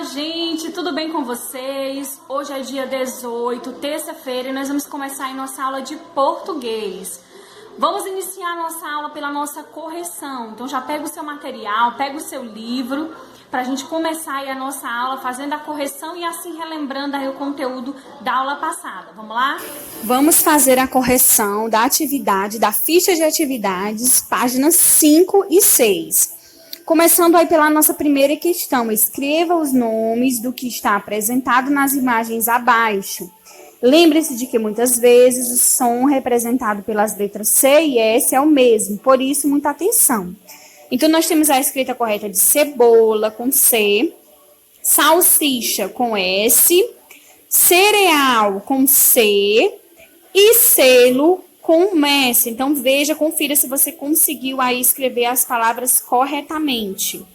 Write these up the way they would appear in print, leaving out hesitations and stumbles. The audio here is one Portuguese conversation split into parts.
gente, tudo bem com vocês? Hoje é dia 18, terça-feira, e nós vamos começar a nossa aula de português. Vamos iniciar a nossa aula pela nossa correção. Então já pega o seu material, pega o seu livro, para a gente começar aí a nossa aula fazendo a correção e assim relembrando aí o conteúdo da aula passada. Vamos lá? Vamos fazer a correção da atividade, da ficha de atividades, páginas 5 e 6. Começando aí pela nossa primeira questão, escreva os nomes do que está apresentado nas imagens abaixo. Lembre-se de que muitas vezes o som representado pelas letras C e S é o mesmo, por isso muita atenção. Então nós temos a escrita correta de cebola com C, salsicha com S, cereal com C e selo com S. Então veja, confira se você conseguiu aí escrever as palavras corretamente.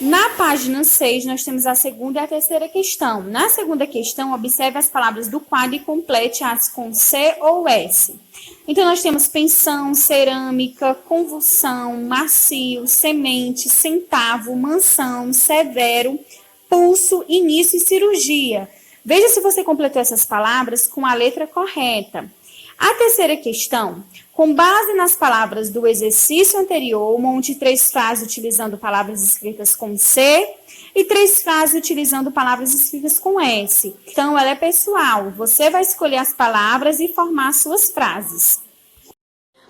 Na página 6, nós temos a segunda e a terceira questão. Na segunda questão, observe as palavras do quadro e complete-as com C ou S. Então, nós temos pensão, cerâmica, convulsão, macio, semente, centavo, mansão, severo, pulso, início e cirurgia. Veja se você completou essas palavras com a letra correta. A terceira questão, com base nas palavras do exercício anterior, monte 3 frases utilizando palavras escritas com C e 3 frases utilizando palavras escritas com S. Então, ela é pessoal. Você vai escolher as palavras e formar suas frases.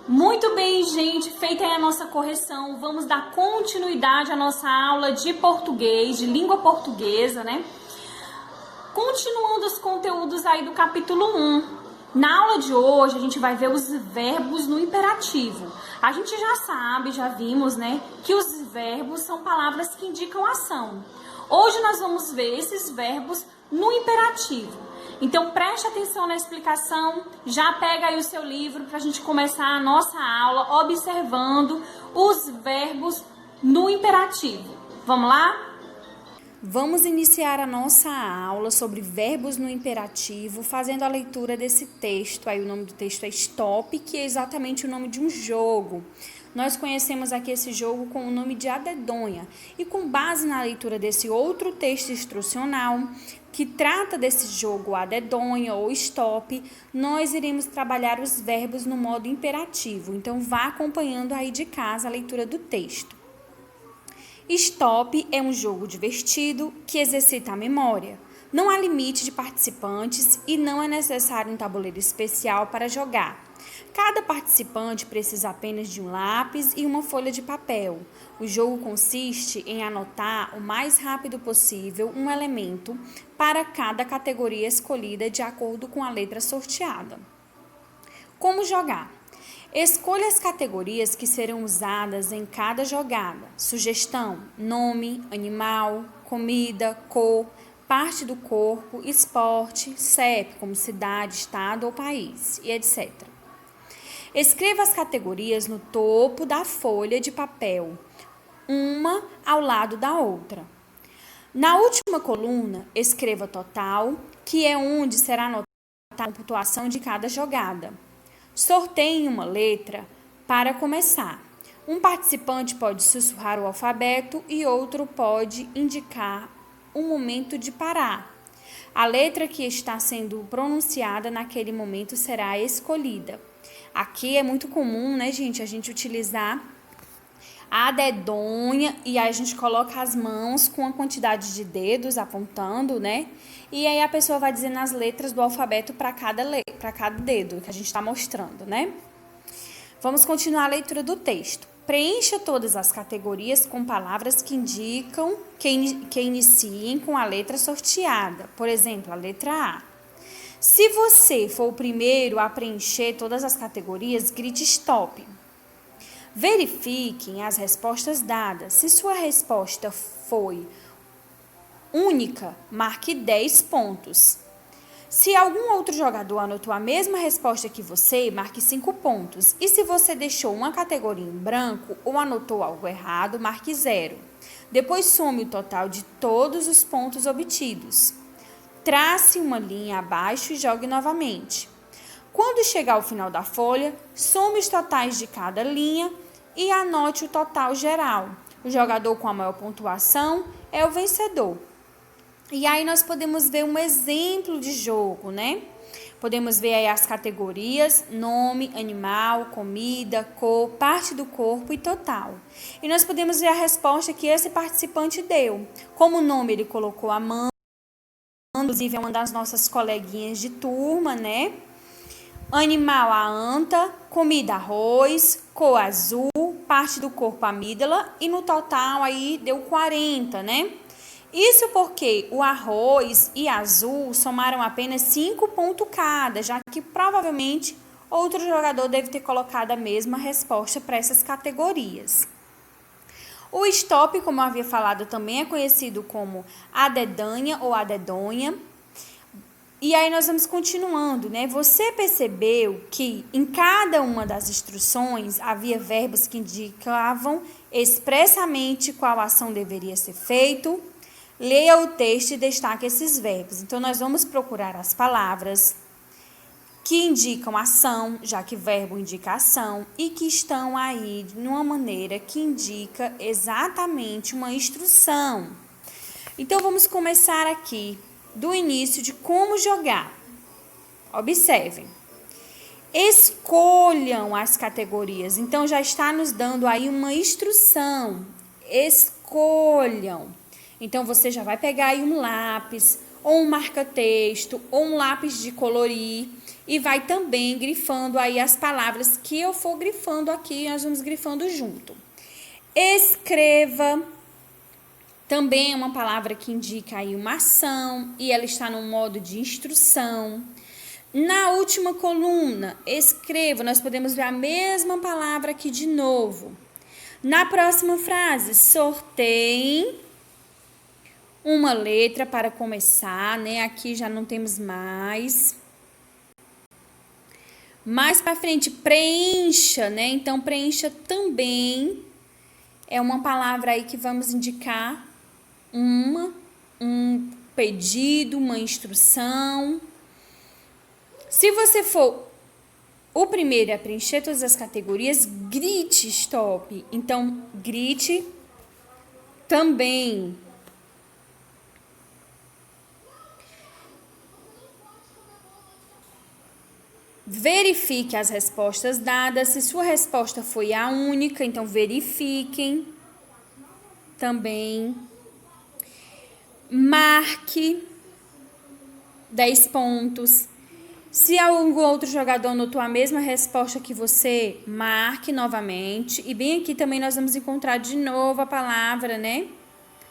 Muito bem, gente. Feita aí a nossa correção, vamos dar continuidade à nossa aula de português, de língua portuguesa, né? Continuando os conteúdos aí do capítulo 1. Na aula de hoje, a gente vai ver os verbos no imperativo. A gente já sabe, já vimos, né, que os verbos são palavras que indicam ação. Hoje nós vamos ver esses verbos no imperativo. Então, preste atenção na explicação, já pega aí o seu livro para a gente começar a nossa aula observando os verbos no imperativo. Vamos lá? Vamos iniciar a nossa aula sobre verbos no imperativo, fazendo a leitura desse texto. Aí o nome do texto é Stop, que é exatamente o nome de um jogo. Nós conhecemos aqui esse jogo com o nome de A Dedonha. E com base na leitura desse outro texto instrucional, que trata desse jogo A Dedonha ou Stop, nós iremos trabalhar os verbos no modo imperativo. Então, vá acompanhando aí de casa a leitura do texto. Stop é um jogo divertido que exercita a memória. Não há limite de participantes e não é necessário um tabuleiro especial para jogar. Cada participante precisa apenas de um lápis e uma folha de papel. O jogo consiste em anotar o mais rápido possível um elemento para cada categoria escolhida de acordo com a letra sorteada. Como jogar? Escolha as categorias que serão usadas em cada jogada. Sugestão: nome, animal, comida, cor, parte do corpo, esporte, CEP, como cidade, estado ou país, e etc. Escreva as categorias no topo da folha de papel, uma ao lado da outra. Na última coluna, escreva total, que é onde será anotada a pontuação de cada jogada. Sorteie uma letra para começar. Um participante pode sussurrar o alfabeto e outro pode indicar um momento de parar. A letra que está sendo pronunciada naquele momento será escolhida. Aqui é muito comum, né, gente, a gente utilizar a dedonha e aí a gente coloca as mãos com a quantidade de dedos apontando, né? E aí a pessoa vai dizendo as letras do alfabeto para cada dedo que a gente está mostrando, né? Vamos continuar a leitura do texto. Preencha todas as categorias com palavras que indicam que iniciem com a letra sorteada. Por exemplo, a letra A. Se você for o primeiro a preencher todas as categorias, grite stop. Verifiquem as respostas dadas. Se sua resposta foi única, marque 10 pontos. Se algum outro jogador anotou a mesma resposta que você, marque 5 pontos. E se você deixou uma categoria em branco ou anotou algo errado, marque 0. Depois some o total de todos os pontos obtidos. Trace uma linha abaixo e jogue novamente. Quando chegar ao final da folha, some os totais de cada linha e anote o total geral. O jogador com a maior pontuação é o vencedor. E aí nós podemos ver um exemplo de jogo, né? Podemos ver aí as categorias: nome, animal, comida, cor, parte do corpo e total. E nós podemos ver a resposta que esse participante deu. Como nome, ele colocou a mão, inclusive é uma das nossas coleguinhas de turma, né? Animal, a anta, comida, arroz, cor azul, parte do corpo, amígdala, e no total aí deu 40, né? Isso porque o arroz e azul somaram apenas 5 pontos cada, já que provavelmente outro jogador deve ter colocado a mesma resposta para essas categorias. O stop, como eu havia falado, também é conhecido como a dedanha ou a dedonha. E aí nós vamos continuando, né? Você percebeu que em cada uma das instruções havia verbos que indicavam expressamente qual ação deveria ser feita? Leia o texto e destaque esses verbos. Então, nós vamos procurar as palavras que indicam ação, já que verbo indica ação, e que estão aí de uma maneira que indica exatamente uma instrução. Então, vamos começar aqui do início de como jogar. Observem. Escolham as categorias. Então, já está nos dando aí uma instrução. Escolham. Então, você já vai pegar aí um lápis, ou um marca-texto, ou um lápis de colorir, e vai também grifando aí as palavras que eu for grifando aqui, nós vamos grifando junto. Escreva. Também é uma palavra que indica aí uma ação e ela está no modo de instrução. Na última coluna, escreva, nós podemos ver a mesma palavra aqui de novo. Na próxima frase, sorteiem uma letra para começar, né? Aqui já não temos mais. Mais para frente, preencha, né? Então, preencha também é uma palavra aí que vamos indicar um pedido, uma instrução. Se você for o primeiro a preencher todas as categorias, grite stop. Então, grite também. Verifique as respostas dadas. Se sua resposta foi a única, então verifiquem também. Marque 10 pontos. Se algum outro jogador anotou a mesma resposta que você, marque novamente. E bem aqui também nós vamos encontrar de novo a palavra, né?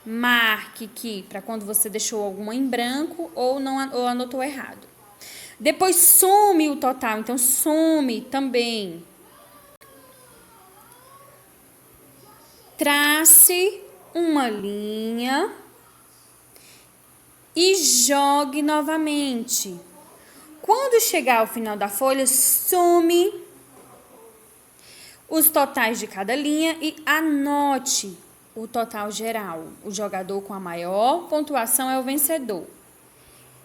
Marque aqui, para quando você deixou alguma em branco ou anotou errado. Depois some o total, então some também. Trace uma linha e jogue novamente. Quando chegar ao final da folha, some os totais de cada linha e anote o total geral. O jogador com a maior pontuação é o vencedor.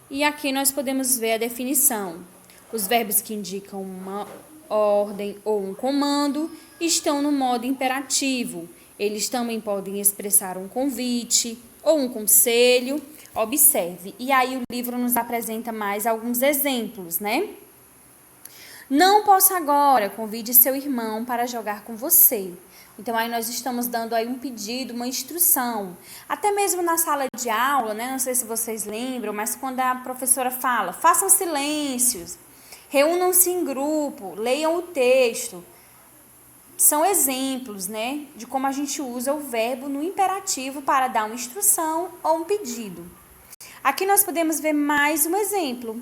E aqui nós podemos ver a definição. Os verbos que indicam uma ordem ou um comando estão no modo imperativo. Eles também podem expressar um convite ou um conselho. Observe. E aí o livro nos apresenta mais alguns exemplos, né? Não posso agora, convide seu irmão para jogar com você. Então, aí nós estamos dando aí um pedido, uma instrução. Até mesmo na sala de aula, né? Não sei se vocês lembram, mas quando a professora fala, façam silêncios, reúnam-se em grupo, leiam o texto. São exemplos, né? De como a gente usa o verbo no imperativo para dar uma instrução ou um pedido. Aqui nós podemos ver mais um exemplo.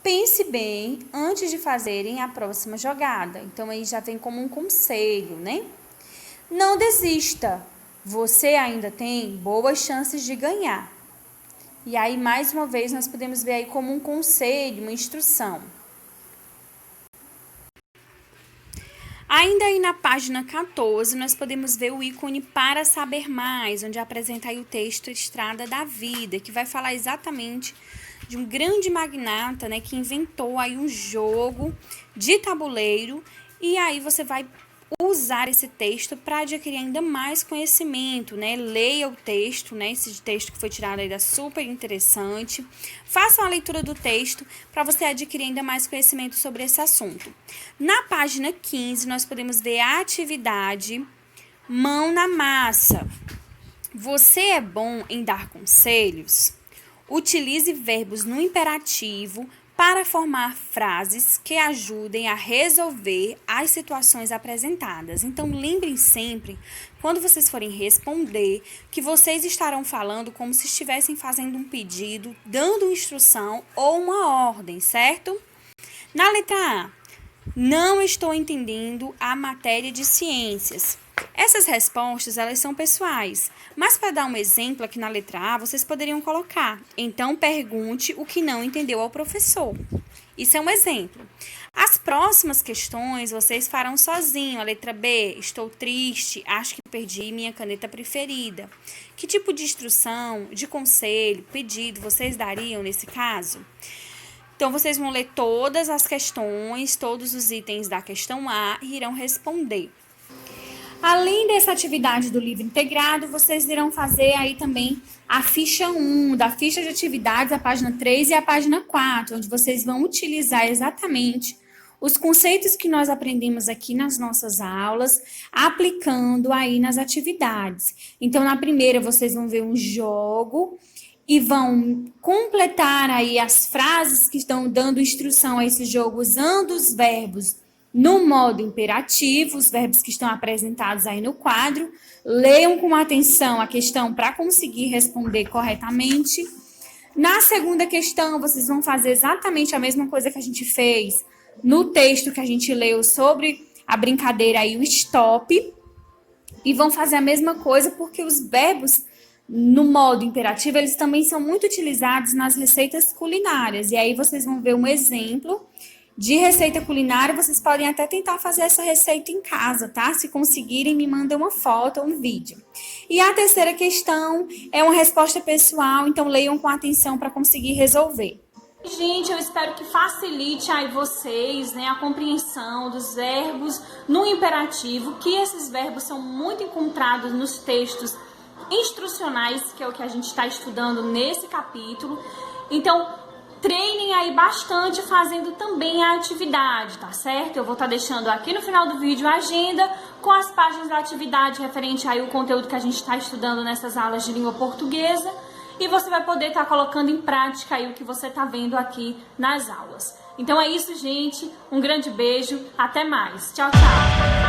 Pense bem antes de fazerem a próxima jogada. Então, aí já vem como um conselho, né? Não desista. Você ainda tem boas chances de ganhar. E aí, mais uma vez, nós podemos ver aí como um conselho, uma instrução. Ainda aí na página 14, nós podemos ver o ícone para saber mais, onde apresenta aí o texto Estrada da Vida, que vai falar exatamente de um grande magnata, né, que inventou aí um jogo de tabuleiro, e aí você vai usar esse texto para adquirir ainda mais conhecimento, né? Leia o texto, né? Esse texto que foi tirado aí da super interessante. Faça uma leitura do texto para você adquirir ainda mais conhecimento sobre esse assunto. Na página 15, nós podemos ver a atividade Mão na Massa. Você é bom em dar conselhos? Utilize verbos no imperativo para formar frases que ajudem a resolver as situações apresentadas. Então, lembrem sempre, quando vocês forem responder, que vocês estarão falando como se estivessem fazendo um pedido, dando instrução ou uma ordem, certo? Na letra A, não estou entendendo a matéria de ciências. Essas respostas, elas são pessoais, mas para dar um exemplo aqui na letra A, vocês poderiam colocar: então pergunte o que não entendeu ao professor. Isso é um exemplo. As próximas questões vocês farão sozinho. A letra B, estou triste, acho que perdi minha caneta preferida. Que tipo de instrução, de conselho, pedido vocês dariam nesse caso? Então, vocês vão ler todas as questões, todos os itens da questão A e irão responder. Além dessa atividade do livro integrado, vocês irão fazer aí também a ficha 1, da ficha de atividades, a página 3 e a página 4, onde vocês vão utilizar exatamente os conceitos que nós aprendemos aqui nas nossas aulas, aplicando aí nas atividades. Então, na primeira, vocês vão ver um jogo e vão completar aí as frases que estão dando instrução a esse jogo usando os verbos no modo imperativo, os verbos que estão apresentados aí no quadro. Leiam com atenção a questão para conseguir responder corretamente. Na segunda questão, vocês vão fazer exatamente a mesma coisa que a gente fez no texto que a gente leu sobre a brincadeira aí, o stop. E vão fazer a mesma coisa porque os verbos no modo imperativo, eles também são muito utilizados nas receitas culinárias. E aí vocês vão ver um exemplo de receita culinária. Vocês podem até tentar fazer essa receita em casa, tá? Se conseguirem, me mandem uma foto ou um vídeo. E a terceira questão é uma resposta pessoal, então leiam com atenção para conseguir resolver. Gente, eu espero que facilite aí vocês, né, a compreensão dos verbos no imperativo, que esses verbos são muito encontrados nos textos instrucionais, que é o que a gente está estudando nesse capítulo. Então, treinem aí bastante fazendo também a atividade, tá certo? Eu vou estar deixando aqui no final do vídeo a agenda com as páginas da atividade referente aí ao conteúdo que a gente está estudando nessas aulas de língua portuguesa. E você vai poder estar colocando em prática aí o que você está vendo aqui nas aulas. Então é isso, gente. Um grande beijo. Até mais. Tchau, tchau.